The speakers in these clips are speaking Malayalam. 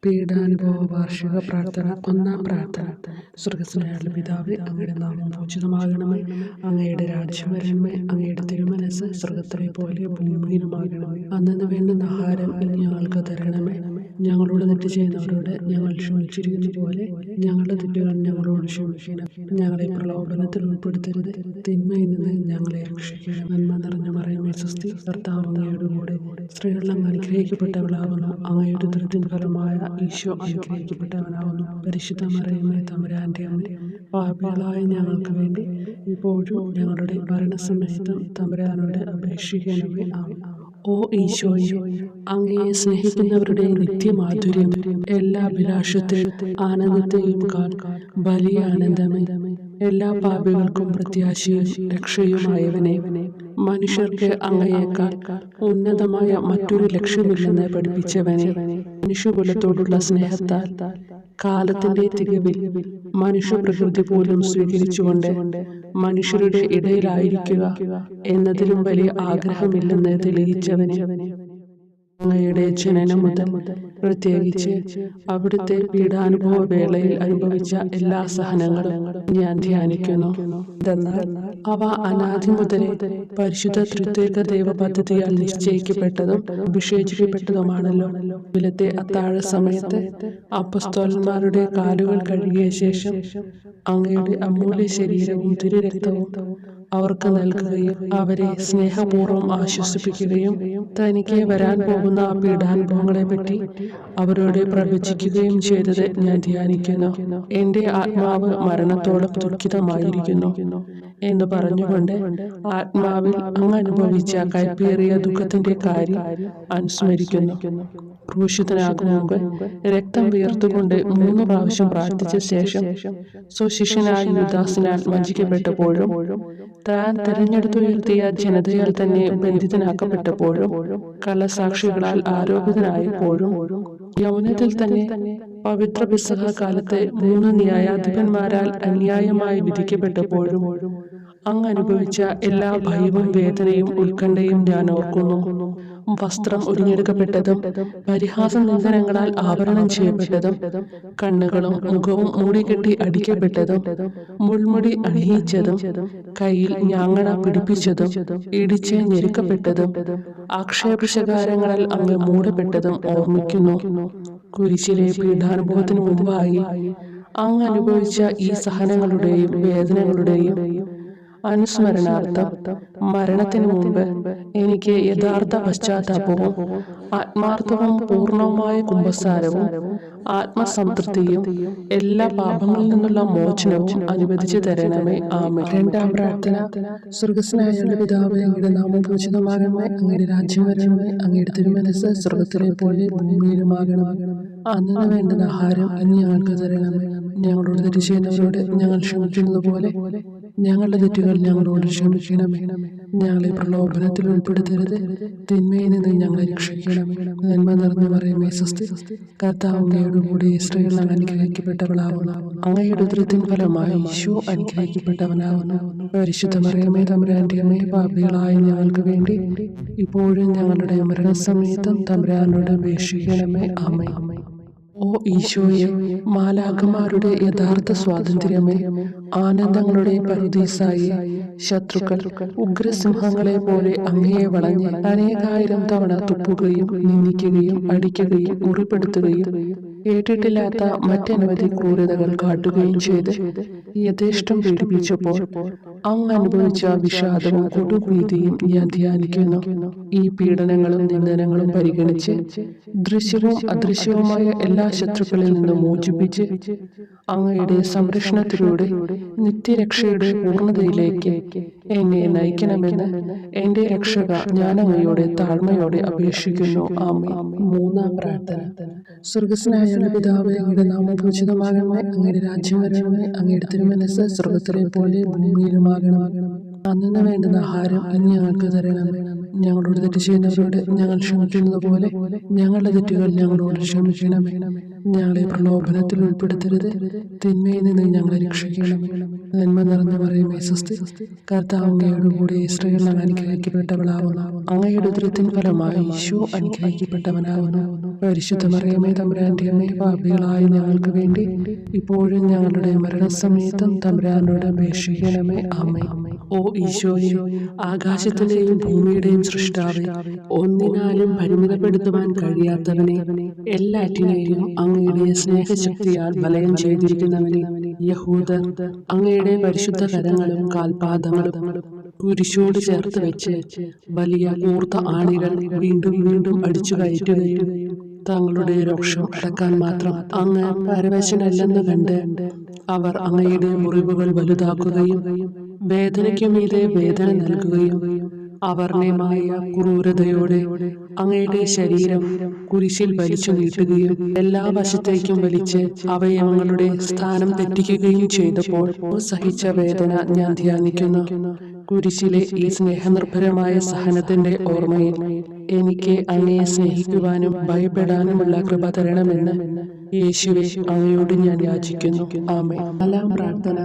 പീഡാനുഭവ വാർഷിക പ്രാർത്ഥന. ഒന്നാം പ്രാർത്ഥന. സ്വർഗ്ഗസ്ഥനായ പിതാവേ, അങ്ങയുടെ നാമം പൂജിതമാകണമേ. അങ്ങയുടെ രാജ്യം വരണമേ. അങ്ങയുടെ തിരുമനസ്സ് സ്വർഗ്ഗത്തിലെ പോലെ ഭൂമിയിലുമാകണമേ. അന്നന്ന് വേണ്ടുന്ന ആഹാരം ഇനി ഞങ്ങൾക്ക് തരണമേ. ഞങ്ങളോട് തെറ്റ് ചെയ്യുന്നവരോട് ഞങ്ങൾ ക്ഷമിച്ചിരിക്കുന്ന പോലെ ഞങ്ങളുടെ തെറ്റുകൾ ഞങ്ങളോട് ക്ഷമിക്കണം. ഞങ്ങളെ പ്രലോഭനത്തിൽ ഉൾപ്പെടുത്തരുത്, തിന്മയിൽ നിന്ന് ഞങ്ങളെ രക്ഷിക്കണം. നന്മ നിറഞ്ഞ മറിയമേ സ്വസ്തി, കർത്താവ് അങ്ങയുടെ കൂടെ സ്ത്രീകളിൽ അങ്ങ് അനുഗ്രഹിക്കപ്പെട്ടവളാകുന്നു. അങ്ങയുടെ ഉദരത്തിൻ ഫലമായ ഈശോ അനുഗ്രഹിക്കപ്പെട്ടവനാകുന്നു. പരിശുദ്ധ മറിയമേ തമ്പുരാന്റെ അമ്മ, പാപികളായ ഞങ്ങൾക്ക് വേണ്ടി ഇപ്പോഴും ഞങ്ങളുടെ മരണസമയത്തും തമ്പുരാനോട് അപേക്ഷിക്കണമേ. ആമേൻ. ഓ ഈശോയെ, അങ്ങയെ സ്നേഹിക്കുന്നവരുടെ നിത്യമാധുര്യം, എല്ലാ അഭിലാഷത്തെയും ആനന്ദത്തെയും വലിയ ആനന്ദമേ, എല്ലാ പാപികൾക്കും പ്രത്യാശയും രക്ഷയുമായവനെ, മനുഷ്യർക്ക് അങ്ങയേക്കാൾ ഉന്നതമായ മറ്റൊരു ലക്ഷ്യമില്ലെന്ന് പഠിപ്പിച്ചവനെ, മനുഷ്യകുലത്തോടുള്ള സ്നേഹത്താൽ കാലത്തിന്റെ തികവിൽ മനുഷ്യപ്രകൃതി പോലും സ്വീകരിച്ചുകൊണ്ട് മനുഷ്യരുടെ ഇടയിലായിരിക്കുക എന്നതിലും വലിയ ആഗ്രഹമില്ലെന്ന് തെളിയിച്ചവനെ, അങ്ങയുടെ ജനനം മുതൽ പ്രത്യേകിച്ച് അവിടുത്തെ പീഡാനുഭവ വേളയിൽ അനുഭവിച്ച എല്ലാ സഹനങ്ങളും ഞാൻ ധ്യാനിക്കുന്നു. എന്നാൽ അവ അനാദി മുതലേ പരിശുദ്ധ ത്രിത്വൈക ദൈവ പദ്ധതിയാൽ നിശ്ചയിക്കപ്പെട്ടതും അഭിഷേചിക്കപ്പെട്ടതുമാണല്ലോ. വിലത്തെ അത്താഴ സമയത്ത് അപ്പസ്തോലന്മാരുടെ കാലുകൾ കഴുകിയ ശേഷം അങ്ങയുടെ അമൂല്യ ശരീരവും തിരുരക്തവും അവർക്ക് നൽകുകയും അവരെ സ്നേഹപൂർവ്വം ആശ്വസിപ്പിക്കുകയും തനിക്ക് വരാൻ പോകുന്ന പീഡാനുഭവങ്ങളെ പറ്റി അവരോട് പ്രവചിക്കുകയും ചെയ്തത് ഞാൻ ധ്യാനിക്കുന്നു. എന്റെ ആത്മാവ് മരണത്തോളം ദുഃഖിതമായിരിക്കുന്നു എന്ന് പറഞ്ഞുകൊണ്ട് ആത്മാവിൽ അങ്ങ് അനുഭവിച്ച കൈപ്പേറിയ ദുഃഖത്തിന്റെ കാര്യം അനുസ്മരിക്കുന്നു. ക്രൂശിതനാകും മുമ്പ് രക്തം വീർത്തുകൊണ്ട് 3 പ്രാവശ്യം പ്രാർത്ഥിച്ച ശേഷം സ്വശിഷ്യനായ യൂദാസിനാൽ വഞ്ചിക്കപ്പെട്ടപ്പോഴും താൻ തെരഞ്ഞെടുത്തുയർത്തിയ ജനതയാൽ തന്നെ ബന്ധിതനാക്കപ്പെട്ടപ്പോഴും കള്ളസാക്ഷികളാൽ ആരോപിതനായപ്പോഴും യൗവനത്തിൽ തന്നെ പവിത്ര പെസഹ കാലത്ത് 3 ന്യായാധിപന്മാരാൽ അന്യായമായി വിധിക്കപ്പെട്ടപ്പോഴും അങ്ങ് അനുഭവിച്ച എല്ലാ ഭയവും വേദനയും ഉത്കണ്ഠയും ഞാൻ ഓർക്കുന്നു. വസ്ത്രം ഉരിഞ്ഞെടുക്കപ്പെട്ടതും പരിഹാസ നിന്ദനങ്ങളാൽ ആവരണം ചെയ്യപ്പെട്ടതും കണ്ണുകളും മുഖവും മൂടിക്കെട്ടി അടിക്കപ്പെട്ടതും മുൾമുടി അണിയിച്ചതും കയ്യിൽ ഞാങ്ങണ പിടിപ്പിച്ചതും ഇടിച്ച് ഞെരുക്കപ്പെട്ടതും ആക്ഷേപശകാരങ്ങളാൽ അങ്ങ് മൂടപ്പെട്ടതും ഓർമ്മിക്കുന്നു. കുരിശിലെ പീഡാനുഭവത്തിനു മുമ്പായി അങ്ങ് അനുഭവിച്ച ഈ സഹനങ്ങളുടെയും വേദനകളുടെയും അനുസ്മരണാർത്ഥം മരണത്തിനു മുമ്പ് എനിക്ക് യഥാർത്ഥ പശ്ചാത്താപവും ആത്മാർത്ഥവും പൂർണ്ണവുമായ കുമ്പസാരവും ആത്മസംതൃപ്തിയും എല്ലാ പാപങ്ങളിൽ നിന്നുള്ള മോചനവും അനുവദിച്ചു തരണമേ. ആമേൻ. രണ്ടാം പ്രാർത്ഥന. സ്വർഗ്ഗസ്ഥനായ പിതാവേ, അങ്ങയുടെ നാമം പൂജിതമാകണമേ. അങ്ങയുടെ രാജ്യം വരണമേ. അങ്ങയുടെ തിരുമനസ്സ് സ്വർഗ്ഗത്തിലെ പോലെ ഭൂമിയിലുമാകണമേ. അന്നു വേണ്ടുന്ന ആഹാരം ഇനി ഞങ്ങൾക്ക് തരണമേ. ഞങ്ങളോട് തെറ്റ് ചെയ്യുന്നവരോട് ഞങ്ങൾ ക്ഷമിക്കുന്നത് പോലെ ഞങ്ങളുടെ തെറ്റുകൾ ഞങ്ങളോട് ക്ഷമിക്കണമേ. ഞങ്ങളെ പ്രലോഭനത്തിൽ ഉൾപ്പെടുത്തരുത്, തിന്മയിൽ നിന്ന് ഞങ്ങളെ രക്ഷിക്കണമേ. നന്മ നിറഞ്ഞ മറിയമേ സ്വസ്തി, കർത്താവ് അങ്ങയുടെ കൂടെ സ്ത്രീകൾ അനുഗ്രഹിക്കപ്പെട്ടവളാവുന്നു. അങ്ങയുടെ ഉദരത്തിൻ ഫലമായി ഈശോ അനുഗ്രഹിക്കപ്പെട്ടവനാവുന്നു. പരിശുദ്ധ മറിയമേ തമ്പുരാന്റെ അമ്മേ, പാപികളായ ഞങ്ങൾക്ക് വേണ്ടി ഇപ്പോഴും ഞങ്ങളുടെ മരണസമയത്തും തമ്പുരാനോട് അപേക്ഷിക്കണമേ. ആമേൻ. ഓ ഈശോയെ, മാലാഖമാരുടെ യഥാർത്ഥ സ്വാതന്ത്ര്യമേ, ആനന്ദങ്ങളുടെ പറുദീസായി ശത്രുക്കൾ ഉഗ്രസിംഹങ്ങളെ പോലെ അങ്ങയെ വളഞ്ഞ് അനേകായിരം തവണ തുപ്പുകയും നിന്ദിക്കുകയും അടിക്കുകയും മുറിപ്പെടുത്തുകയും കേട്ടിട്ടില്ലാത്ത മറ്റനവധി ക്രൂരതകൾ കാട്ടുകയും ചെയ്ത് യഥേഷ്ടം പീഡിപ്പിച്ചപ്പോൾ അങ്ങ് അനുഭവിച്ച വിഷാദവും കൊടുഭീതിയും ഞാൻ ധ്യാനിക്കുന്നു. ഈ പീഡനങ്ങളും നിന്ദനങ്ങളും പരിഗണിച്ച് ദൃശ്യവും അദൃശ്യവുമായ എല്ലാ ശത്രുക്കളിൽ നിന്നും മോചിപ്പിച്ച് അങ്ങയുടെ സംരക്ഷണത്തിലൂടെ നിത്യരക്ഷയുടെ പൂർണ്ണതയിലേക്ക് എന്നെ നയിക്കണമെന്ന് എന്റെ രക്ഷക ഞാൻ അങ്ങയോടെ താഴ്മയോടെ അപേക്ഷിക്കുന്നു. ആമേൻ. മൂന്നാം പ്രാർത്ഥന. സ്വർഗ്ഗസ്ഥനായ പിതാവേ, അങ്ങയുടെ നാമം പൂജിതമാകണമേ. അങ്ങയുടെ രാജ്യം വരണമേ. അങ്ങയുടെ തിരുമനസ്സ് സ്വർഗ്ഗത്തിലെ പോലെ ഭൂമിയിലുമാകണമേ. അന്നു വേണ്ടുന്ന ആഹാരം ഇനി ഞങ്ങൾക്ക് തരണമേ. ഞങ്ങളോട് തെറ്റ് ചെയ്യുന്നവരോട് ഞങ്ങൾ ക്ഷമിക്കുന്നത് പോലെ ഞങ്ങളുടെ തെറ്റുകൾ ഞങ്ങളോട് ക്ഷമിക്കണമേ. ഞങ്ങളെ പ്രലോഭനത്തിൽ ഉൾപ്പെടുത്തരുത്, തിന്മയിൽ നിന്ന് ഞങ്ങളെ രക്ഷിക്കണമേ. നന്മ നിറഞ്ഞ മറിയമേ സ്വസ്തി, കർത്താവ് അങ്ങയോട് കൂടെ സ്ത്രീകൾ അനുഗ്രഹിക്കപ്പെട്ടവളാവുന്നു. അങ്ങയുടെ ഉദരത്തിൻ ഫലമായി ഈശോ അനുഗ്രഹിക്കപ്പെട്ടവനാവുന്നു. പരിശുദ്ധ മറിയമേ തമ്പുരാന്റെ അമ്മേ, പാപികളായ ഞങ്ങൾക്ക് വേണ്ടി ഇപ്പോഴും ഞങ്ങളുടെ മരണസമയത്തും തമ്പുരാനോട് അപേക്ഷിക്കണമേ. ആമേൻ. ഓ ഈശോയെ, ആകാശത്തിന്റെയും ഭൂമിയുടെയും സൃഷ്ടാവേ, ഒന്നിനാലും പരിമിതപ്പെടുത്തുവാൻ കഴിയാത്തവനെ, എല്ലാറ്റിനെയും അങ്ങയുടെ സ്നേഹശക്തിയാൽ വലയം ചെയ്തിരിക്കുന്നവനെ, യഹൂദർ അങ്ങയുടെ പരിശുദ്ധ കരങ്ങളും കാൽപാദങ്ങളും കുരിശോട് ചേർത്ത് വെച്ച് വലിയ കൂർത്ത ആണികൾ വീണ്ടും വീണ്ടും അടിച്ചു കയറ്റുകയും തങ്ങളുടെ രോഷം അടക്കാൻ മാത്രം അങ്ങ് പരവശനല്ലെന്ന് കണ്ട് അവർ അങ്ങയുടെ മുറിവുകൾ വലുതാക്കുകയും വേദനയ്ക്കു മീതെ വേദന നൽകുകയും അവർണ്ണയമായ ക്രൂരതയോടെ അങ്ങയുടെ ശരീരം കുരിശിൽ വലിച്ചു നീട്ടുകയും എല്ലാ വശത്തേക്കും വലിച്ച് അവയവങ്ങളുടെ സ്ഥാനം തെറ്റിക്കുകയും ചെയ്തപ്പോൾ സഹിച്ച വേദന ഞാൻ ധ്യാനിക്കുന്നു. കുരിശിലെ ഈ സ്നേഹനിർഭരമായ സഹനത്തിന്റെ ഓർമ്മയിൽ എനിക്ക് അങ്ങയെ സ്നേഹിക്കുവാനും ഭയപ്പെടാനുമുള്ള കൃപ തരണമെന്ന് യേശുവേ അങ്ങയോട് ഞാൻ യാചിക്കുന്നു. ആമേൻ. നാലാം പ്രാർത്ഥന.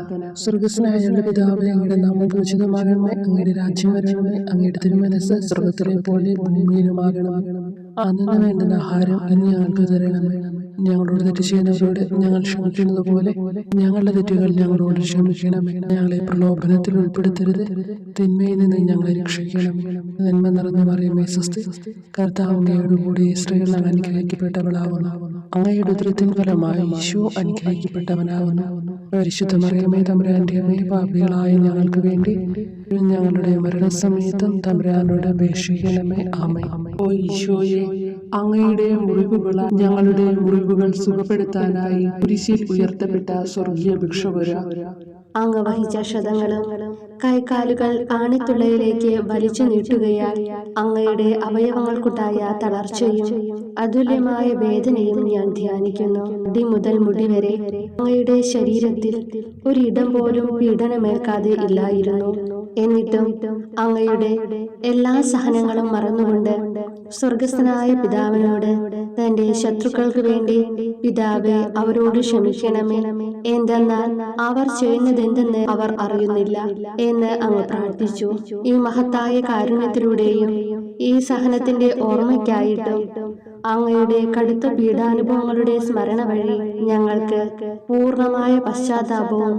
സ്വർഗ്ഗസ്ഥനായ ഞങ്ങളുടെ പിതാവേ, അങ്ങയുടെ നാമം പൂജിതമാകണമേ, അങ്ങയുടെ രാജ്യം വരണമേ, അങ്ങയുടെ തിരുമനസ്സ് സ്വർഗ്ഗത്തിലെ പോലെ ഭൂമിയിലുമാകണമേ. അന്നു വേണ്ടുന്ന ആഹാരം ഇന്ന് ഞങ്ങൾക്ക് തരണമേ. ഞങ്ങളോട് തെറ്റ് ചെയ്യുന്നവരോട് ഞങ്ങൾ ക്ഷമിക്കുന്നത് പോലെ ഞങ്ങളുടെ തെറ്റുകൾ ഞങ്ങളോട് ക്ഷമിക്കണമേ. ഞങ്ങളെ പ്രലോഭനത്തിൽ ഉൾപ്പെടുത്തരുത്, തിന്മയിൽ നിന്ന് ഞങ്ങളെ രക്ഷിക്കണമേ. നന്മ നിറഞ്ഞ മറിയമേ സ്വസ്തി, കർത്താവ് അങ്ങയോട് കൂടെ സ്ത്രീകൾ അനുഗ്രഹിക്കപ്പെട്ടവളാവുന്നു. അങ്ങയുടെ ഉദരത്തിൻ ഫലമായി ഈശോ അനുഗ്രഹിക്കപ്പെട്ടവനാവുന്നു. പരിശുദ്ധ മറിയമേ തമ്പുരാന്റെ അമ്മേ, പാപികളായ ഞങ്ങൾക്ക് വേണ്ടി ഞങ്ങളുടെ മരണസമയത്തും തമ്പുരാനോട് അപേക്ഷിക്കണമേ. ആമേൻ. ഓ ഈശോയെ, അങ്ങയുടെ മുറിവുകൾ ഞങ്ങളുടെ മുറിവുകൾ സുഖപ്പെടുത്താനായി കുരിശിൽ ഉയർത്തപ്പെട്ട സ്വർഗീയ ഭിക്ഷുവര, അങ്ങ് വഹിച്ച ക്ഷതങ്ങളും കൈകാലുകൾ ആണിത്തുള്ളയിലേക്ക് വലിച്ചു നീട്ടുകയാൽ അങ്ങയുടെ അവയവങ്ങൾക്കുണ്ടായ തളർച്ചയും അതുല്യമായ വേദനയും ഞാൻ ധ്യാനിക്കുന്നു. മുടി മുതൽ മുടി വരെ അങ്ങയുടെ ശരീരത്തിൽ ഒരിടം പോലും പീഡനമേൽക്കാതെ ഇല്ലായിരുന്നു. എന്നിട്ടും അങ്ങയുടെ എല്ലാ സഹനങ്ങളും മറന്നുകൊണ്ട് സ്വർഗസ്ഥനായ പിതാവിനോട് തന്റെ ശത്രുക്കൾക്ക് വേണ്ടി പിതാവേ അവരോട് ക്ഷമിക്കണമേ, എന്തെന്നാൽ അവർ ചെയ്യുന്നതെന്തെന്ന് അവർ അറിയുന്നില്ല എന്ന് അങ്ങ് പ്രാർത്ഥിച്ചു. ഈ മഹത്തായ കാരുണ്യത്തിലൂടെയും ഈ സഹനത്തിന്റെ ഓർമ്മയ്ക്കായിട്ടും അങ്ങയുടെ കടുത്ത പീഡാനുഭവങ്ങളുടെ സ്മരണ വഴി ഞങ്ങൾക്ക് പൂർണ്ണമായ പശ്ചാത്താപവും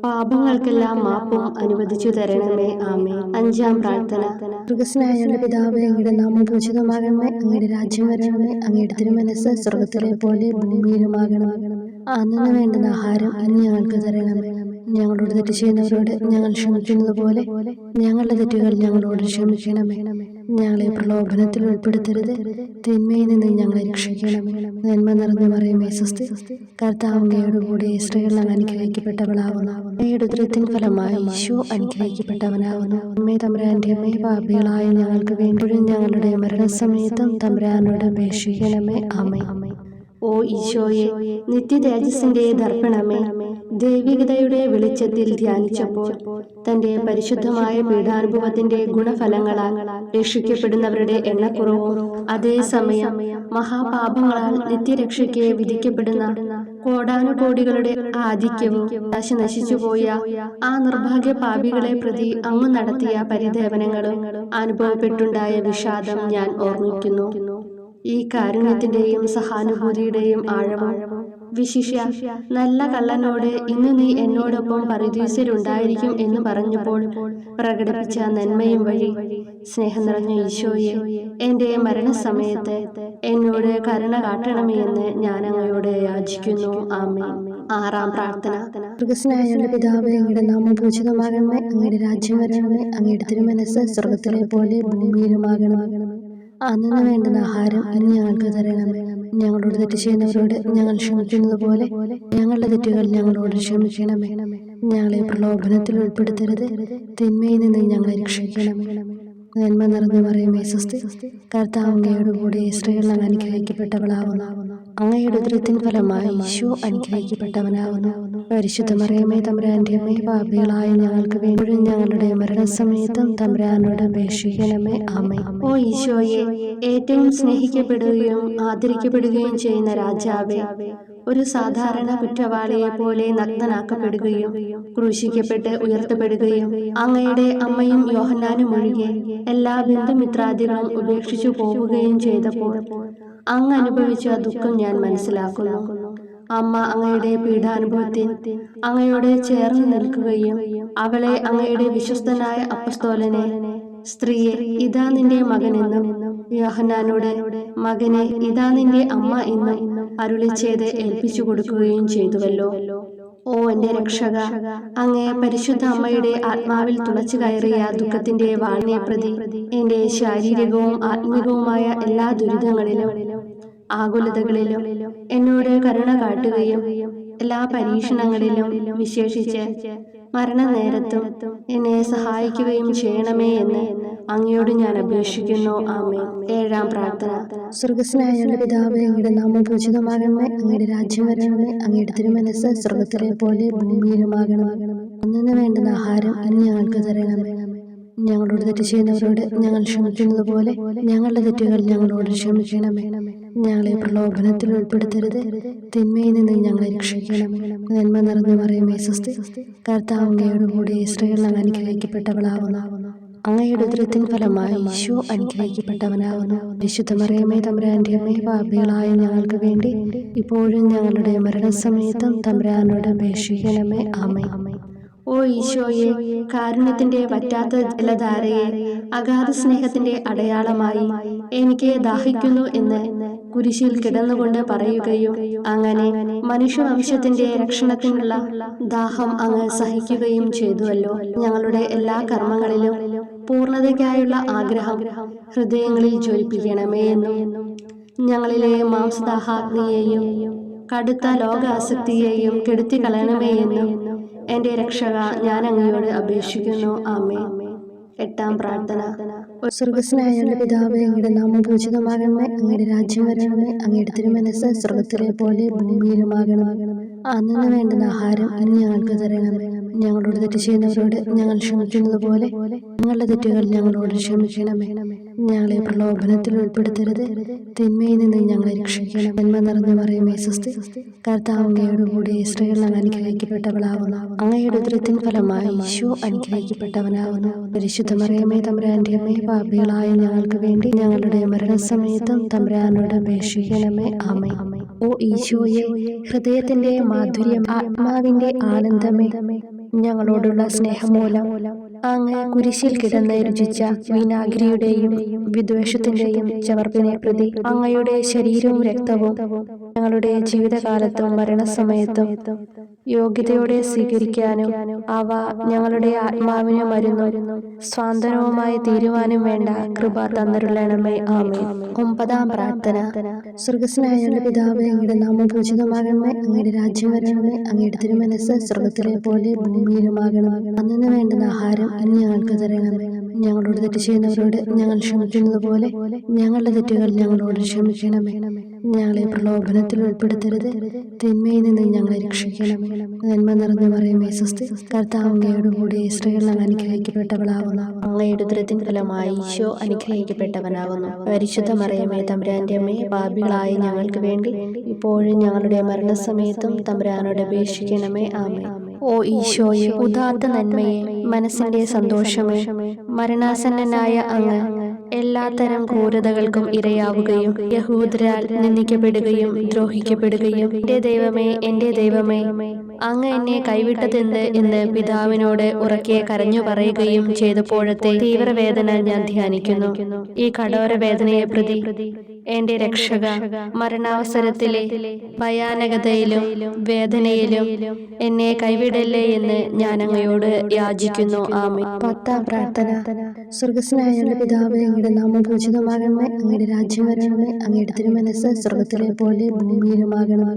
പാപങ്ങൾക്കെല്ലാം മാപ്പും അനുവദിച്ചു തരണമേ. ആമേൻ. അഞ്ചാം പ്രാർത്ഥന. സ്വർഗ്ഗസ്ഥനായ പിതാവേ, അങ്ങയുടെ നാമം പൂജിതമാകണമേ, അങ്ങയുടെ രാജ്യം വരണമേ, അങ്ങയുടെ തിരുമനസ്സ് സ്വർഗ്ഗത്തിലെ പോലെ ഭൂമിയിലുമാകണമേ. അന്നു വേണ്ടുന്ന ആഹാരം ഇന്ന് ഞങ്ങൾക്ക് തരണമേ. ഞങ്ങളോട് തെറ്റ് ചെയ്യുന്നവരോട് ഞങ്ങൾ ക്ഷമിക്കുന്നത് പോലെ ഞങ്ങളുടെ തെറ്റുകൾ ഞങ്ങളോട് ക്ഷമിക്കണമേ. ഞങ്ങളെ പ്രലോഭനത്തിൽ ഉൾപ്പെടുത്തരുത്, തിന്മയിൽ നിന്ന് ഞങ്ങളെ രക്ഷിക്കണമേ. നന്മ നിറഞ്ഞ മറിയമേ സ്വസ്തി, കർത്താവ് അങ്ങയോട് കൂടെ സ്ത്രീകൾ അനുഗ്രഹിക്കപ്പെട്ടവളാവുന്നു. അങ്ങയുടെ ഉദരത്തിൻ ഫലമായി ഈശോ അനുഗ്രഹിക്കപ്പെട്ടവനാവുന്നു. അമ്മേ തമ്പുരാന്റെ അമ്മേ, പാപികളായ ഞങ്ങൾക്ക് വേണ്ടി ഞങ്ങളുടെ മരണസമയത്തും തമ്പുരാനോട് അപേക്ഷിക്കണമേ. ആമേൻ. ഓ ഈശോയെ, നിത്യതേജസ്സിന്റെ ദർപ്പണമേ, ദൈവികതയുടെ വെളിച്ചത്തിൽ ധ്യാനിച്ചപ്പോൾ തന്റെ പരിശുദ്ധമായ പീഡാനുഭവത്തിന്റെ ഗുണഫലങ്ങളാൽ രക്ഷിക്കപ്പെടുന്നവരുടെ എണ്ണക്കുറവും അതേസമയം മഹാപാപങ്ങളാൽ നിത്യരക്ഷയ്ക്ക് വിധിക്കപ്പെടുന്ന കോടാനുകോടികളുടെ ആധിക്യവും നശിച്ചുപോയ ആ നിർഭാഗ്യ പാപികളെ പ്രതി അങ്ങ് നടത്തിയ പരിദേവനങ്ങളും അനുഭവപ്പെട്ടുണ്ടായ വിഷാദം ഞാൻ ഓർമ്മിക്കുന്നു. ഈ കാരുണ്യത്തിന്റെയും സഹാനുഭൂതിയുടെയും ആഴവും വിശിഷ്യ നല്ല കള്ളനോട് ഇന്ന് നീ എന്നോടൊപ്പം പരദീസയിലുണ്ടായിരിക്കും എന്ന് പറഞ്ഞപ്പോൾ പ്രകടിപ്പിച്ച നന്മയും വഴി സ്നേഹം നിറഞ്ഞ ഈശോയെ, എന്റെ മരണസമയത്ത് എന്നോട് കരുണ കാട്ടണമേ എന്ന് ഞാൻ അങ്ങയോട് യാചിക്കുന്നു. ആമേൻ. ആറാം പ്രാർത്ഥന. സ്വർഗ്ഗസ്ഥനായ പിതാവേ, അങ്ങയുടെ നാമം പൂജിതമാകണമേ, അങ്ങയുടെ രാജ്യം വരണമേ, അങ്ങയുടെ തിരുമനസ്സ് സ്വർഗ്ഗത്തിലെ പോലെ ഭൂമിയിലുമാകണമേ. അന്നു വേണ്ടുന്ന ആഹാരം ഇന്ന് ഞങ്ങൾക്ക് തരണമേ. ഞങ്ങളോട് തെറ്റ് ചെയ്യുന്നവരോട് ഞങ്ങൾ ക്ഷമിക്കുന്നത് പോലെ ഞങ്ങളുടെ തെറ്റുകൾ ഞങ്ങളോട് ക്ഷമിക്കണമേ. ഞങ്ങളെ പ്രലോഭനത്തിൽ ഉൾപ്പെടുത്തരുത്, തിന്മയിൽ നിന്ന് ഞങ്ങളെ രക്ഷിക്കണമേ. നന്മ നിറഞ്ഞ മറിയമേ സ്വസ്തി, കർത്താവ് അങ്ങയോട് കൂടെ സ്ത്രീകൾ അനുഗ്രഹിക്കപ്പെട്ടവളാവുന്നു. അങ്ങയുടെ ഉദരത്തിൻ ഫലമായി ഈശോ അനുഗ്രഹിക്കപ്പെട്ടവനാകുന്നു. പരിശുദ്ധ മറിയമേ, തമ്പുരാന്റെ അമ്മേ, പാപികളായ ഞങ്ങൾക്ക് വേണ്ടി ഞങ്ങളുടെ മരണസമയത്തും തമ്പുരാനോട് അപേക്ഷിക്കണമേ. ആമേൻ. ഓ ഈശോയെ, ഏറ്റവും സ്നേഹിക്കപ്പെടുകയും ആദരിക്കപ്പെടുകയും ചെയ്യുന്ന രാജാവേ, ഒരു സാധാരണ കുറ്റവാളിയെ പോലെ നഗ്നനാക്കപ്പെടുകയും ക്രൂശിക്കപ്പെട്ട് ഉയർത്തപ്പെടുകയും അങ്ങയുടെ അമ്മയും യോഹന്നാനും ഒഴികെ എല്ലാ ബന്ധുമിത്രാദികളും ഉപേക്ഷിച്ചു പോവുകയും ചെയ്തപ്പോൾ അങ്ങ് അനുഭവിച്ച ദുഃഖം ഞാൻ മനസ്സിലാക്കുന്നു. അമ്മ അങ്ങയുടെ പീഡാനുഭവത്തിൽ അങ്ങയോട് ചേർന്ന് നിൽക്കുകയും അവളെ അങ്ങയുടെ വിശ്വസ്തനായ അപ്പസ്തോലനെ, സ്ത്രീയെ ഇതാ നിന്റെ മകനെന്നും യോഹന്നാനോട്, മകനെ ഇതാ നിന്റെ അമ്മ എന്നും അരുളി ചെയ്ത് ഏൽപ്പിച്ചു കൊടുക്കുകയും ചെയ്തുവല്ലോ. ഓ എന്റെ രക്ഷക, അങ്ങേ പരിശുദ്ധ അമ്മയുടെ ആത്മാവിൽ തുളച്ചു കയറിയ ദുഃഖത്തിന്റെ വാളിനെ പ്രതി എന്റെ ശാരീരികവും ആത്മികവുമായ എല്ലാ ദുരിതങ്ങളിലും ആകുലതകളിലും എന്നോട് കരുണ കാട്ടുകയും എല്ലാ പരീക്ഷണങ്ങളിലും വിശേഷിച്ച് മരണനേരത്തും എന്നെ സഹായിക്കുകയും ചെയ്യണമേ എന്ന് അങ്ങയോട് ഞാൻ അപേക്ഷിക്കുന്നു. ആമേൻ. ഏഴാം പ്രാർത്ഥന. സ്വർഗ്ഗസ്ഥനായ പിതാവേ, അങ്ങയുടെ നാമം പൂജിതമാകണമേ, അങ്ങയുടെ രാജ്യം വരണമേ, അങ്ങയുടെ തിരുമനസ്സ് സ്വർഗ്ഗത്തിലെ പോലെ ഭൂമിയിലുമാകണമേ. അന്നു വേണ്ടുന്ന ആഹാരം ഇന്ന് ഞങ്ങൾക്ക് തരണമേ. ഞങ്ങളോട് തെറ്റ് ചെയ്യുന്നവരോട് ഞങ്ങൾ ക്ഷമിക്കുന്നത് പോലെ ഞങ്ങളുടെ തെറ്റുകൾ ഞങ്ങളോട് ക്ഷമിക്കണമേ. ഞങ്ങളെ പ്രലോഭനത്തിൽ ഉൾപ്പെടുത്തരുത്, തിന്മയിൽ നിന്ന് ഞങ്ങളെ രക്ഷിക്കണമേ. നന്മ നിറഞ്ഞ മറിയമേ, സ്വസ്തി, കർത്താവ് അങ്ങയോട് കൂടെ സ്ത്രീകൾ അനുഗ്രഹിക്കപ്പെട്ടവളാവുന്നു. അങ്ങയുടെ ഉദരത്തിൻ ഫലമായി ഈശോ അനുഗ്രഹിക്കപ്പെട്ടവനാവുന്നു. വിശുദ്ധ മറിയമേ, തമ്പുരാന്റെ അമ്മേ, പാപികളായ ഞങ്ങൾക്ക് വേണ്ടി ഇപ്പോഴും ഞങ്ങളുടെ മരണസമയത്തും തമ്പുരാനോട് അപേക്ഷിക്കണമേ. ആമേൻ. ഓ ഈശോയെ, കാരുണ്യത്തിന്റെ വറ്റാത്ത ജലധാരയെ, അഗാധ സ്നേഹത്തിന്റെ അടയാളമായി എനിക്ക് ദാഹിക്കുന്നു എന്ന് കുരിശിൽ കിടന്നുകൊണ്ട് പറയുകയും അങ്ങനെ മനുഷ്യവംശത്തിന്റെ രക്ഷണത്തിനുള്ള ദാഹം അങ്ങ് സഹിക്കുകയും ചെയ്തുവല്ലോ. ഞങ്ങളുടെ എല്ലാ കർമ്മങ്ങളിലും പൂർണ്ണതയ്ക്കായുള്ള ആഗ്രഹം ഹൃദയങ്ങളിൽ ജ്വലിപ്പിക്കണമേ എന്നും ഞങ്ങളിലെ മാംസദാഹാഗ്നിയെയും കടുത്ത ലോകാസക്തിയെയും കെടുത്തി കളയണമേ എന്നും എന്റെ രക്ഷക ഞാൻ അങ്ങയോട് അപേക്ഷിക്കുന്നു. ആമേൻ. എട്ടാം പ്രാർത്ഥന. സ്വർഗ്ഗസ്ഥനായ പിതാവേ, അങ്ങയുടെ നാമം പൂജിതമാകണമേ, അങ്ങയുടെ രാജ്യം വരണമേ, അങ്ങയുടെ തിരുമനസ്സ് സ്വർഗ്ഗത്തിലെ പോലെ ഭൂമിയിലുമാകണമേ. അന്നു വേണ്ടുന്ന ആഹാരം ഇന്ന് ഞങ്ങൾക്ക് തരണമേ. ഞങ്ങളോട് തെറ്റ് ചെയ്യുന്നവരോട് ഞങ്ങൾ ക്ഷമിക്കുന്നത് പോലെ ഞങ്ങളുടെ തെറ്റുകൾ ഞങ്ങളോട് ക്ഷമിക്കണമേ. ഞങ്ങളെ പ്രലോഭനത്തിൽ ഉൾപ്പെടുത്തരുത്, തിന്മയിൽ നിന്ന് ഞങ്ങളെ രക്ഷിക്കണം. നന്മ നിറഞ്ഞ മറിയമേ, സ്വസ്തി, കർത്താവ് അങ്ങയോട് കൂടെ സ്ത്രീകൾ അനുഗ്രഹിക്കപ്പെട്ടവളാവുന്നു. അങ്ങയുടെ ഉദരത്തിൻ ഫലമായി ഈശോ അനുഗ്രഹിക്കപ്പെട്ടവനാവുന്നു. പരിശുദ്ധ മറിയമേ, തമ്പുരാന്റെ അമ്മേ, പാപികളായ ഞങ്ങൾക്ക് വേണ്ടി ഞങ്ങളുടെ മരണസമയത്തും തമ്പുരാനോട് അപേക്ഷിക്കണമേ. ആമേൻ. ഓ ഈശോയെ, ഹൃദയത്തിന്റെ മാധുര്യം, ആത്മാവിന്റെ ആനന്ദമേ, ഞങ്ങളോടുള്ള സ്നേഹം മൂലം അങ്ങ് കുരിശിൽ കിടന്ന് രുചിച്ച വിനാഗിരിയുടെയും വിദ്വേഷത്തിന്റെയും ചവർപ്പിനെ പ്രതി അങ്ങയുടെ ശരീരവും രക്തവും ഞങ്ങളുടെ ജീവിതകാലത്തും മരണസമയത്തും യോഗ്യതയോടെ സ്വീകരിക്കാനും അവ ഞങ്ങളുടെ ആത്മാവിന് മരുന്നും സ്വാന്തനവുമായി തീരുവാനും വേണ്ട കൃപ തന്നരുളണമേ. ആമേൻ. ഒമ്പതാം പ്രാർത്ഥന. സ്വർഗ്ഗസ്ഥനായ പിതാവേ, അങ്ങയുടെ നാമം പൂജിതമാകണമേ, അങ്ങയുടെ രാജ്യം വരണമേ, അങ്ങയുടെ തിരുമനസ്സ് സ്വർഗ്ഗത്തിലെ പോലെ ഭൂമിയിലുമാകണമേ. അന്നു വേണ്ടുന്ന ആഹാരം ഇന്ന് ഞങ്ങൾക്ക് തരണമേ. ഞങ്ങളോട് തെറ്റ് ചെയ്യുന്നവരോട് ഞങ്ങൾ ക്ഷമിക്കുന്നത് പോലെ ഞങ്ങളുടെ തെറ്റുകൾ ഞങ്ങളോട് ക്ഷമിക്കണമേ. ഞങ്ങളെ പ്രലോഭനത്തിൽ ഉൾപ്പെടുത്തരുത്, തിന്മയിൽ നിന്ന് ഞങ്ങളെ രക്ഷിക്കണമേ. നന്മ നിറഞ്ഞ മറിയമേ, സ്വസ്തി, കർത്താവ് അങ്ങയോട് കൂടെ സ്ത്രീകൾ അനുഗ്രഹിക്കപ്പെട്ടവളാവുന്നു. അങ്ങയുടെ ഉദരത്തിൻ ഫലമായി ഈശോ അനുഗ്രഹിക്കപ്പെട്ടവനാകുന്നു. പരിശുദ്ധ മറിയമേ, തമ്പുരാന്റെ അമ്മേ, പാപികളായ ഞങ്ങൾക്ക് വേണ്ടി ഇപ്പോഴും ഞങ്ങളുടെ മരണസമയത്തും തമ്പുരാനോട് അപേക്ഷിക്കണമേ. ആമേൻ. ഓ ഈശോയെ, ഉദാത്ത നന്മയെ, മനസ്സിന്റെ സന്തോഷമേ, മരണാസന്നനായ അങ്ങ് എല്ലാത്തരം ക്രൂരതകൾക്കും ഇരയാവുകയും യഹൂദരാൽ നിന്ദിക്കപ്പെടുകയും ദ്രോഹിക്കപ്പെടുകയും എന്റെ ദൈവമേ അങ്ങ് എന്നെ കൈവിട്ടതെന്ത് എന്ന് പിതാവിനോട് ഉറക്കെ കരഞ്ഞു പറയുകയും ചെയ്തപ്പോഴത്തെ തീവ്രവേദന ഞാൻ ധ്യാനിക്കുന്നു. ഈ കഠോര വേദനയെ പ്രതി എന്റെ രക്ഷക, മരണാവസരത്തിലെ ഭയാനകതയിലും വേദനയിലും എന്നെ കൈവിടല്ലേ എന്ന് ഞാൻ അങ്ങയോട് യാചിക്കുന്നു. ആമേൻ. പത്താം പ്രാർത്ഥന. സ്വർഗ്ഗസ്ഥനായ പിതാവേ, അങ്ങയുടെ നാമം പൂജിതമാകണമേ, അങ്ങയുടെ രാജ്യം വരണമേ, അങ്ങയുടെ തിരുമനസ്സ് സ്വർഗ്ഗത്തിലെ പോലെ ഭൂമിയിലുമാകണമേ.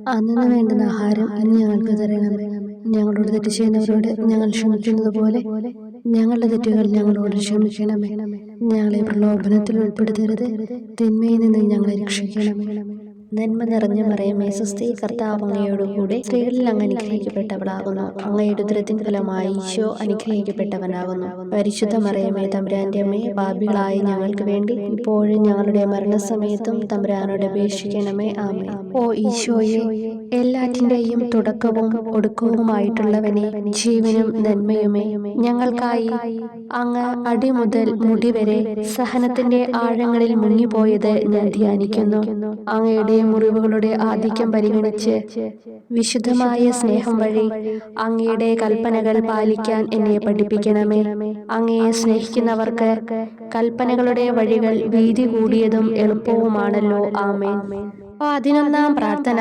അന്നു വേണ്ടുന്ന ആഹാരം ഇന്ന് ഞങ്ങൾക്ക് തരണമേ. ഞങ്ങളോട് തെറ്റ് ചെയ്യുന്നവരോട് ഞങ്ങൾ ക്ഷമിക്കുന്നത് പോലെ ഞങ്ങളുടെ തെറ്റുകൾ ഞങ്ങളോട് ക്ഷമിക്കണമേ. ഞങ്ങളെ പ്രലോഭനത്തിൽ ഉൾപ്പെടുത്തരുത്, തിന്മയിൽ നിന്ന് ഞങ്ങളെ രക്ഷിക്കണമേ. നന്മ നിറഞ്ഞ മറിയമേ സ്വസ്തി, കർത്താവ് അങ്ങയോടുകൂടെ സ്ത്രീകളിൽ അങ്ങ് അനുഗ്രഹിക്കപ്പെട്ടവളാകുന്നു. അങ്ങയുടെ ഉദരത്തിൻ ഫലമായി ഈശോ അനുഗ്രഹിക്കപ്പെട്ടവനാകുന്നു. പരിശുദ്ധ മറിയമേ തമ്പുരാന്റെ അമ്മേ, പാപികളായ ഞങ്ങൾക്ക് വേണ്ടി ഇപ്പോഴും ഞങ്ങളുടെ മരണസമയത്തും തമ്പുരാനോട് അപേക്ഷിക്കണമേ. ആമേൻ. ഓ ഈശോയെ, എല്ലാറ്റിന്റെയും തുടക്കവും ഒടുക്കവുമായിട്ടുള്ളവനെ, ജീവനും നന്മയുമേ, ഞങ്ങൾക്കായി അങ്ങ് അടിമുതൽ മുടിവരെ സഹനത്തിന്റെ ആഴങ്ങളിൽ മുങ്ങിപ്പോയത് ഞാൻ ധ്യാനിക്കുന്നു. അങ്ങയുടെ മുറിവുകളുടെ ആധിക്യം പരിഗണിച്ച് വിശുദ്ധമായ സ്നേഹം വഴി അങ്ങയുടെ കൽപ്പനകൾ പാലിക്കാൻ എന്നെ പഠിപ്പിക്കണമേ. അങ്ങയെ സ്നേഹിക്കുന്നവർക്ക് കൽപ്പനകളുടെ വഴികൾ വീതി കൂടിയതും എളുപ്പവുമാണല്ലോ. ആമേൻ. 11-ാം പ്രാർത്ഥന.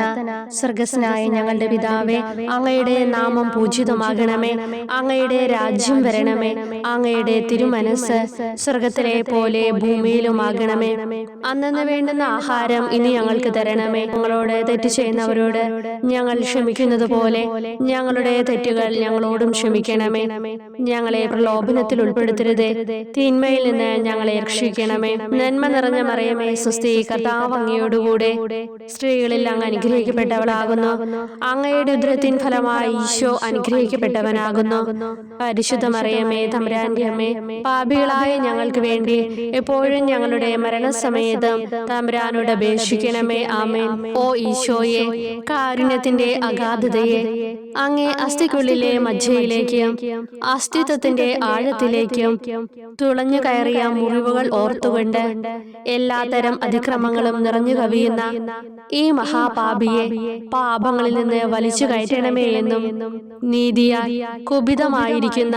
സ്വർഗ്ഗസ്ഥനായ ഞങ്ങളുടെ പിതാവേ, അങ്ങയുടെ നാമം പൂജിതമാകണമേ. അങ്ങയുടെ രാജ്യം വരണമേ. അങ്ങയുടെ തിരുമനസ് സ്വർഗത്തിലെ പോലെ ഭൂമിയിലുമാകണമേ. അന്നന്ന് വേണ്ടുന്ന ആഹാരം ഇനി ഞങ്ങൾക്ക് തരണമേ. ഞങ്ങളോട് തെറ്റ് ചെയ്യുന്നവരോട് ഞങ്ങൾ ക്ഷമിക്കുന്നത് പോലെ ഞങ്ങളുടെ തെറ്റുകൾ ഞങ്ങളോടും ക്ഷമിക്കണമേ. ഞങ്ങളെ പ്രലോഭനത്തിൽ ഉൾപ്പെടുത്തരുതേ, തിന്മയിൽ നിന്ന് ഞങ്ങളെ രക്ഷിക്കണമേ. നന്മ നിറഞ്ഞ മറിയമേ സ്വസ്തി, കർത്താവ് അങ്ങയോടുകൂടെ സ്ത്രീകളിൽ അങ്ങ് അനുഗ്രഹിക്കപ്പെട്ടവളാകുന്നു. അങ്ങയുടെ ഉദരത്തിൻ ഫലമായി ഈശോ അനുഗ്രഹിക്കപ്പെട്ടവനാകുന്നു. പരിശുദ്ധ മറിയമേ തമ്പുരാന്റെ അമ്മേ, പാപികളായ ഞങ്ങൾക്ക് വേണ്ടി എപ്പോഴും ഞങ്ങളുടെ മരണസമയത്തും തമ്പുരാനോട് അപേക്ഷിക്കണമേ. ആമേൻ. ഓ ഈശോയെ, കാരുണ്യത്തിന്റെ അഗാധതയെ, അങ്ങേ അസ്ഥിക്കുള്ളിലെ മജ്ജയിലേക്കും അസ്തിത്വത്തിന്റെ ആഴത്തിലേക്കും തുളഞ്ഞു കയറിയ മുറിവുകൾ ഓർത്തുകൊണ്ട് എല്ലാത്തരം അതിക്രമങ്ങളും നിറഞ്ഞു കവിയുന്ന ഈ മഹാപാപിയെ പാപങ്ങളിൽ നിന്ന് വലിച്ചു കയറ്റണമേ എന്നും, നീതിയാൽ കുപിതമായിരിക്കുന്ന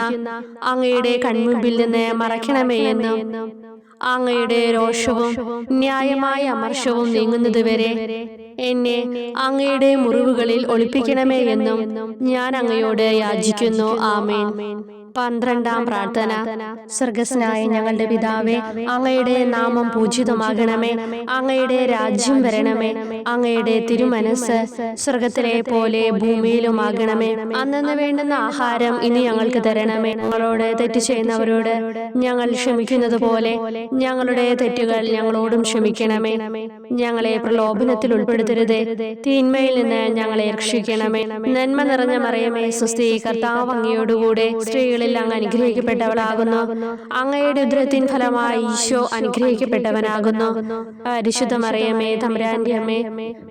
അങ്ങയുടെ കൺമുമ്പിൽ നിന്ന് മറയ്ക്കണമേ എന്നും, അങ്ങയുടെ രോഷവും ന്യായമായ അമർഷവും നീങ്ങുന്നതുവരെ എന്നെ അങ്ങയുടെ മുറിവുകളിൽ ഒളിപ്പിക്കണമേ എന്നും ഞാൻ അങ്ങയോട് യാചിക്കുന്നു. ആമേൻ. 12-ാം പ്രാർത്ഥന. സ്വർഗ്ഗസ്ഥനായ ഞങ്ങളുടെ പിതാവേ, അങ്ങയുടെ നാമം പൂജിതമാകണമേ. അങ്ങയുടെ രാജ്യം വരണമേ. അങ്ങയുടെ തിരുമനസ് സ്വർഗത്തിലെ പോലെ ഭൂമിയിലുമാകണമേ. അന്നന്ന് വേണ്ടുന്ന ആഹാരം ഇനി ഞങ്ങൾക്ക് തരണമേ. ഞങ്ങളോട് തെറ്റ് ചെയ്യുന്നവരോട് ഞങ്ങൾ ക്ഷമിക്കുന്നത് പോലെ ഞങ്ങളുടെ തെറ്റുകൾ ഞങ്ങളോടും ക്ഷമിക്കണമേ. ഞങ്ങളെ പ്രലോഭനത്തിൽ ഉൾപ്പെടുത്തരുതേ, തിന്മയിൽ നിന്ന് ഞങ്ങളെ രക്ഷിക്കണമേ. നന്മ നിറഞ്ഞ മറിയമേ സ്വസ്തി, കർത്താവ് അങ്ങയോടുകൂടെ സ്ത്രീകൾ അങ്ങ് അനുഗ്രഹിക്കപ്പെട്ടവളാകുന്നു. അങ്ങയുടെ ഉദരത്തിൻ ഫലമായി ഈശോ അനുഗ്രഹിക്കപ്പെട്ടവനാകുന്നു. പരിശുദ്ധ മറിയമേ തമ്പുരാന്റെ അമ്മേ,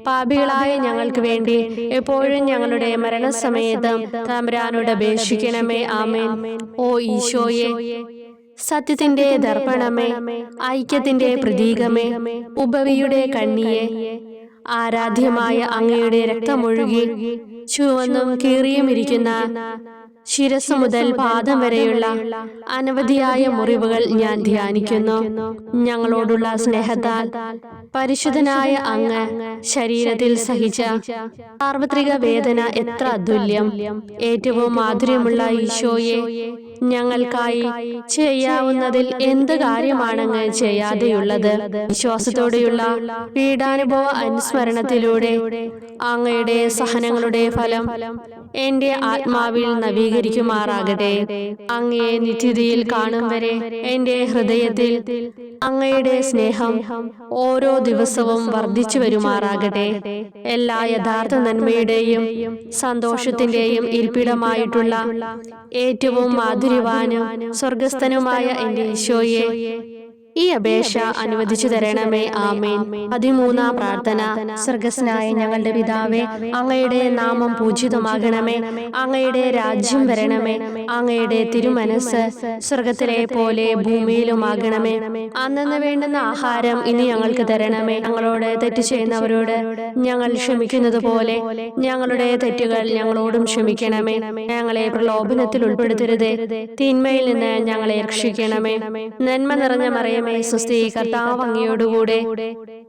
പാപികളായ ഞങ്ങൾക്ക് വേണ്ടി എപ്പോഴും ഞങ്ങളുടെ മരണസമയത്തും തമ്പുരാനോട് അപേക്ഷിക്കണമേ. ആമേൻ. ഓ ഈശോയെ, സത്യത്തിന്റെ ദർപ്പണമേ, ഐക്യത്തിന്റെ പ്രതീകമേ, ഉപവിയുടെ കണ്ണിയെ, ആരാധ്യമായ അങ്ങയുടെ രക്തമൊഴുകി ചുവന്നും കീറിയുമിരിക്കുന്ന ശിരസ് മുതൽ പാദം വരെയുള്ള അനവധിയായ മുറിവുകൾ ഞാൻ ധ്യാനിക്കുന്നു. ഞങ്ങളോടുള്ള സ്നേഹത്താൽ പരിശുദ്ധനായ അങ്ങ് ശരീരത്തിൽ സഹിച്ച സാർവത്രിക വേദന എത്ര അതുല്യം. ഏറ്റവും മാധുര്യമുള്ള ഈശോയെ, ഞങ്ങൾക്കായി ചെയ്യാവുന്നതിൽ എന്ത് കാര്യമാണങ്ങ് ചെയ്യാതെയുള്ളത്? വിശ്വാസത്തോടെയുള്ള പീഡാനുഭവ അനുസ്മരണത്തിലൂടെ അങ്ങയുടെ സഹനങ്ങളുടെ ഫലം എന്റെ ആത്മാവിൽ നവീകരിക്കുമാറാകട്ടെ. അങ്ങയെ നിത്യതയിൽ കാണും വരെ എന്റെ ഹൃദയത്തിൽ അങ്ങയുടെ സ്നേഹം ഓരോ ദിവസവും വർദ്ധിച്ചു വരുമാറാകട്ടെ. എല്ലാ യഥാർത്ഥ നന്മയുടെയും സന്തോഷത്തിന്റെയും ഇരിപ്പിടമായിട്ടുള്ള ഏറ്റവും മാധുര്യവാനും സ്വർഗസ്ഥനുമായ എന്റെ ഈശോയെ, ഈ അപേക്ഷ അനുവദിച്ചു തരണമേ. ആമേൻ. 13-ാം പ്രാർത്ഥന. സ്വർഗ്ഗസ്ഥനായ ഞങ്ങളുടെ പിതാവേ, അങ്ങയുടെ നാമം പൂജിതമാകണമേ. അങ്ങയുടെ രാജ്യം വരണമേ. അങ്ങയുടെ തിരുമനസ് സ്വർഗത്തിലെ പോലെ ഭൂമിയിലുമാകണമേ. അന്നന്ന് വേണ്ടുന്ന ആഹാരം ഇനി ഞങ്ങൾക്ക് തരണമേ. ഞങ്ങളോട് തെറ്റ് ചെയ്യുന്നവരോട് ഞങ്ങൾ ക്ഷമിക്കുന്നത് പോലെ ഞങ്ങളുടെ തെറ്റുകൾ ഞങ്ങളോടും ക്ഷമിക്കണമേ. ഞങ്ങളെ പ്രലോഭനത്തിൽ ഉൾപ്പെടുത്തരുതേ, തിന്മയിൽ നിന്ന് ഞങ്ങളെ രക്ഷിക്കണമേ. നന്മ നിറഞ്ഞ മറിയമേ സ്വസ്തി, കർത്താവ് അങ്ങയോടുകൂടെ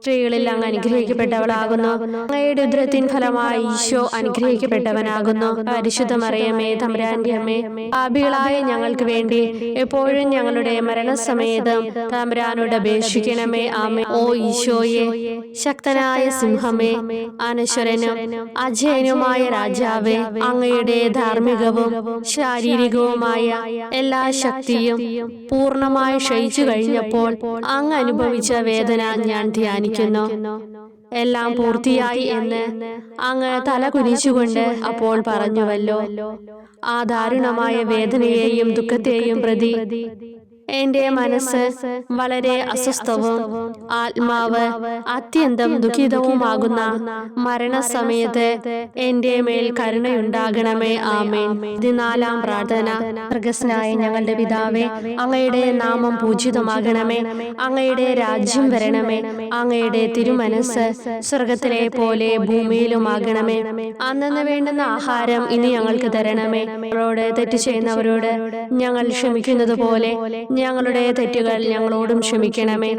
സ്ത്രീകളിൽ അങ്ങ് അനുഗ്രഹിക്കപ്പെട്ടവളാകുന്നു. അങ്ങയുടെ ഉദരത്തിൻ ഫലമായി ഈശോ അനുഗ്രഹിക്കപ്പെട്ടവനാകുന്നു. പരിശുദ്ധ മറിയമേ തമ്പുരാന്റെ അമ്മേ, പാപികളായ ഞങ്ങൾക്ക് വേണ്ടി എപ്പോഴും ഞങ്ങളുടെ മരണസമയത്തും തമ്പുരാനോട് അപേക്ഷിക്കണമേ. ആമേൻ. ഓ ഈശോയെ, ശക്തനായ സിംഹമേ, അനശ്വരനും അജയനുമായ രാജാവേ, അങ്ങയുടെ ധാർമ്മികവും ശാരീരികവുമായ എല്ലാ ശക്തിയും പൂർണ്ണമായി ക്ഷയിച്ചു കഴിഞ്ഞപ്പോൾ അങ്ങ് അനുഭവിച്ച വേദന ഞാൻ ധ്യാനിക്കുന്നു. എല്ലാം പൂർത്തിയായി എന്ന് അങ്ങ് തല കുനിച്ചുകൊണ്ട് അപ്പോൾ പറഞ്ഞുവല്ലോ. ആ ദാരുണമായ വേദനയെയും ദുഃഖത്തെയും പ്രതി എന്റെ മനസ്സ് വളരെ അസ്വസ്ഥവും ആത്മാവ് അത്യന്തം ദുഃഖിതവുമാകുന്ന മരണസമയത്ത് എന്റെ മേൽ കരുണയുണ്ടാകണമേ. ആമേൻ. 14-ാം പ്രാർത്ഥന. സ്വർഗ്ഗസ്ഥനായ ഞങ്ങളുടെ പിതാവേ, അങ്ങയുടെ നാമം പൂജിതമാകണമേ. അങ്ങയുടെ രാജ്യം വരണമേ. അങ്ങയുടെ തിരുമനസ്സ് സ്വർഗത്തിലെ പോലെ ഭൂമിയിലുമാകണമേ. അന്നന്ന് വേണ്ടുന്ന ആഹാരം ഇനി ഞങ്ങൾക്ക് തരണമേ. ഞങ്ങളോട് തെറ്റ് ചെയ്യുന്നവരോട് ഞങ്ങൾ ക്ഷമിക്കുന്നത് പോലെ ഞങ്ങളുടെ തെറ്റുകൾ ഞങ്ങളോടും ക്ഷമിക്കണമേ.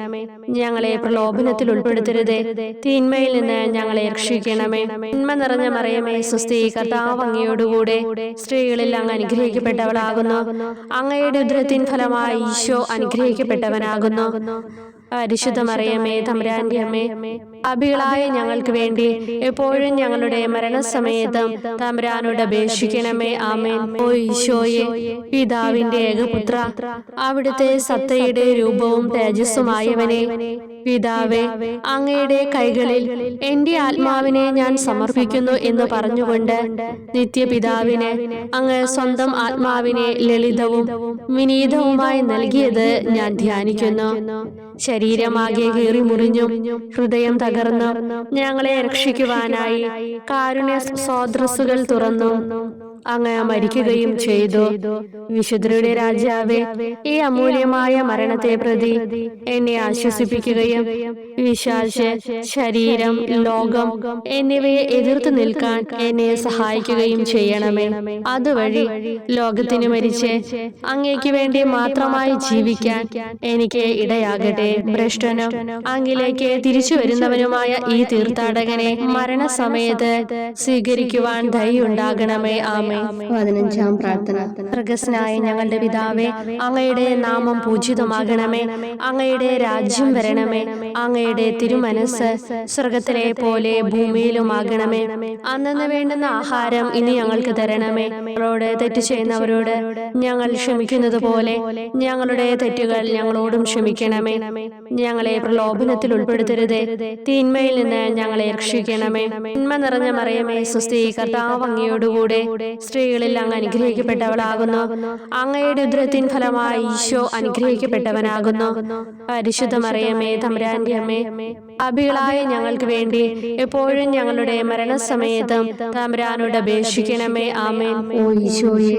ഞങ്ങളെ പ്രലോഭനത്തിൽ ഉൾപ്പെടുത്തരുതേ, തിന്മയിൽ നിന്ന് ഞങ്ങളെ രക്ഷിക്കണമേ. നന്മ നിറഞ്ഞ മറിയമേ, സ്വസ്തി, കർത്താവ് അങ്ങയോടുകൂടെ സ്ത്രീകളിൽ അങ്ങ് അനുഗ്രഹിക്കപ്പെട്ടവളാകുന്നു. അങ്ങയുടെ ഉദരത്തിൻ ഫലമായി ഈശോ അനുഗ്രഹിക്കപ്പെട്ടവനാകുന്നു. പരിശുദ്ധ മറിയമേ, തമ്പുരാന്റെ അമ്മേ, പാപികളായ ഞങ്ങൾക്ക് വേണ്ടി എപ്പോഴും ഞങ്ങളുടെ മരണസമയത്തും തമ്പുരാനോട് അപേക്ഷിക്കണമേ. ആമേൻ. ഓ ഈശോയെ, പിതാവിന്റെ ഏകപുത്ര, അവിടുത്തെ സത്തയുടെ രൂപവും തേജസ്സുമായവനെ, പിതാവേ, അങ്ങയുടെ കൈകളിൽ എന്റെ ആത്മാവിനെ ഞാൻ സമർപ്പിക്കുന്നു എന്ന് പറഞ്ഞുകൊണ്ട് നിത്യപിതാവിന് അങ്ങ് സ്വന്തം ആത്മാവിനെ ലളിതവും വിനീതവുമായി നൽകിയത് ഞാൻ ധ്യാനിക്കുന്നു. ശരീരമാകെ കീറി മുറിഞ്ഞും ഹൃദയം തകർന്നും ഞങ്ങളെ രക്ഷിക്കുവാനായി കാരുണ്യ സ്രോതസ്സുകൾ തുറന്നു അങ്ങ് മരിക്കുകയും ചെയ്തു. വിശുദ്ധരുടെ രാജാവേ, ഈ അമൂല്യമായ മരണത്തെ പ്രതി എന്നെ ആശ്വസിപ്പിക്കുകയും വിശ്വാസ ശരീരം, ലോകം എന്നിവയെ എതിർത്ത് നിൽക്കാൻ എന്നെ സഹായിക്കുകയും ചെയ്യണമേ. അതുവഴി ലോകത്തിന് മരിച്ച് അങ്ങേക്ക് വേണ്ടി മാത്രമായി ജീവിക്കാൻ എനിക്ക് ഇടയാകട്ടെ. ഭ്രഷ്ടനും അങ്ങിലേക്ക് തിരിച്ചു വരുന്നവനുമായ ഈ തീർത്ഥാടകനെ മരണസമയത്ത് സ്വീകരിക്കുവാൻ ദയുണ്ടാകണമേ. ആമേൻ. 15-ാം പ്രാർത്ഥന. സ്വർഗ്ഗസ്ഥനായ ഞങ്ങളുടെ പിതാവേ, അങ്ങയുടെ നാമം പൂജിതമാകണമേ. അങ്ങയുടെ രാജ്യം വരണമേ. അങ്ങയുടെ തിരുമനസ്സ് സ്വർഗത്തിലെ പോലെ ഭൂമിയിലുമാകണമേ. അന്നന്ന് വേണ്ടുന്ന ആഹാരം ഇനി ഞങ്ങൾക്ക് തരണമേ. ഞങ്ങളോട് തെറ്റ് ചെയ്യുന്നവരോട് ഞങ്ങൾ ക്ഷമിക്കുന്നത് പോലെ ഞങ്ങളുടെ തെറ്റുകൾ ഞങ്ങളോടും ക്ഷമിക്കണമേ. ഞങ്ങളെ പ്രലോഭനത്തിൽ ഉൾപ്പെടുത്തരുതേ, തിന്മയിൽ നിന്ന് ഞങ്ങളെ രക്ഷിക്കണമേ. നന്മ നിറഞ്ഞ മറിയമേ, സ്വസ്തി, കർത്താവ് അങ്ങയോടുകൂടെ സ്ത്രീകളിൽ അങ്ങ് അനുഗ്രഹിക്കപ്പെട്ടവളാകുന്നു. അങ്ങയുടെ ഉദരത്തിൻ ഫലമായി ഈശോ അനുഗ്രഹിക്കപ്പെട്ടവനാകുന്നു. പരിശുദ്ധ മറിയമേ, തമ്പുരാന്റെ അമ്മേ, പാപികളായ ഞങ്ങൾക്ക് വേണ്ടി എപ്പോഴും ഞങ്ങളുടെ മരണസമയത്തും തമ്പുരാനോട് അപേക്ഷിക്കണമേ. ആമേൻ. ഓ ഈശോയെ,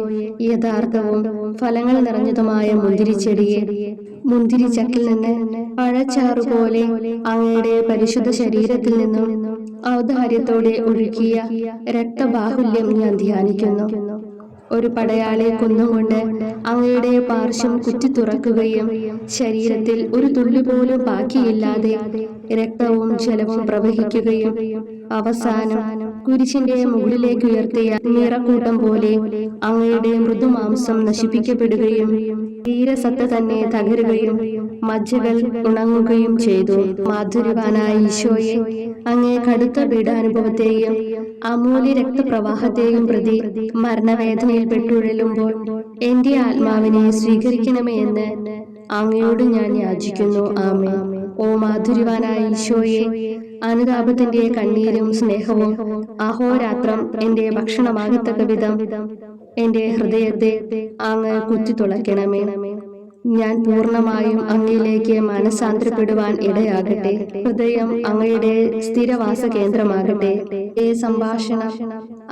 യഥാർത്ഥവും ഫലങ്ങൾ നിറഞ്ഞതുമായ മുന്തിരിച്ചെടിയെ, മുന്തിരിച്ചക്കിൽ നിന്ന് പഴച്ചാറുപോലെ അങ്ങയുടെ പരിശുദ്ധ ശരീരത്തിൽ നിന്നും ഔദാര്യത്തോടെ ഒഴുകിയ രക്തബാഹുല്യം ഞാൻ ധ്യാനിക്കുന്നു. ഒരു പടയാളെ കൊന്നുകൊണ്ട് അങ്ങയുടെ പാർശ്വം കുത്തി തുറക്കുകയും ശരീരത്തിൽ ഒരു തുള്ളി പോലും ബാക്കിയില്ലാതെ രക്തവും ജലവും പ്രവഹിക്കുകയും അവസാനം കുരിശിന്റെ മുകളിലേക്ക് ഉയർത്തിയ നിറക്കൂട്ടം പോലെ അങ്ങയുടെ മൃദുമാംസം നശിപ്പിക്കപ്പെടുകയും തീരസത്ത തന്നെ തകരുകയും മജ്ജകൾ ഉണങ്ങുകയും ചെയ്തു. മാധുര്യവാനായ ഈശോയെ, അങ്ങേ കടുത്ത പീഡാനുഭവത്തെയും അമൂല്യ രക്തപ്രവാഹത്തെയും പ്രതി മരണവേദനയിൽ പെട്ടുഴലുമ്പോൾ എന്റെ ആത്മാവിനെ സ്വീകരിക്കണമേ എന്ന് അങ്ങയോട് ഞാൻ യാചിക്കുന്നു. ആമേൻ. ഓ മാധുര്യവാനായ ഈശോയെ, അനുതാപത്തിന്റെ കണ്ണീരും സ്നേഹവും അഹോരാത്രം എന്റെ ഭക്ഷണമാകത്തക്ക വിധം എന്റെ ഹൃദയത്തെ അങ്ങ് കുത്തിത്തുളയ്ക്കണമേ. ഞാൻ പൂർണ്ണമായും അങ്ങയിലേക്ക് മനസാന്തരപ്പെടുവാൻ ഇടയാകട്ടെ. ഹൃദയം അങ്ങയുടെ സ്ഥിരവാസ കേന്ദ്രമാകട്ടെ. ഈ സംഭാഷണം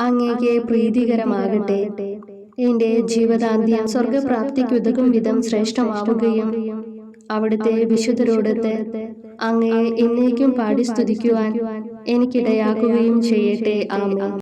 അങ്ങേക്ക് പ്രീതികരമാകട്ടെ. എന്റെ ജീവിതാന്ത്യം സ്വർഗപ്രാപ്തിക്കുതകും വിധം ശ്രേഷ്ഠമാവുകയും അവിടുത്തെ വിശുദ്ധരോടൊത്ത് അങ്ങയെ എന്നേക്കും പാടി സ്തുതിക്കുവാൻ എനിക്കിടയാക്കുകയും ചെയ്യട്ടെ. ആമേൻ.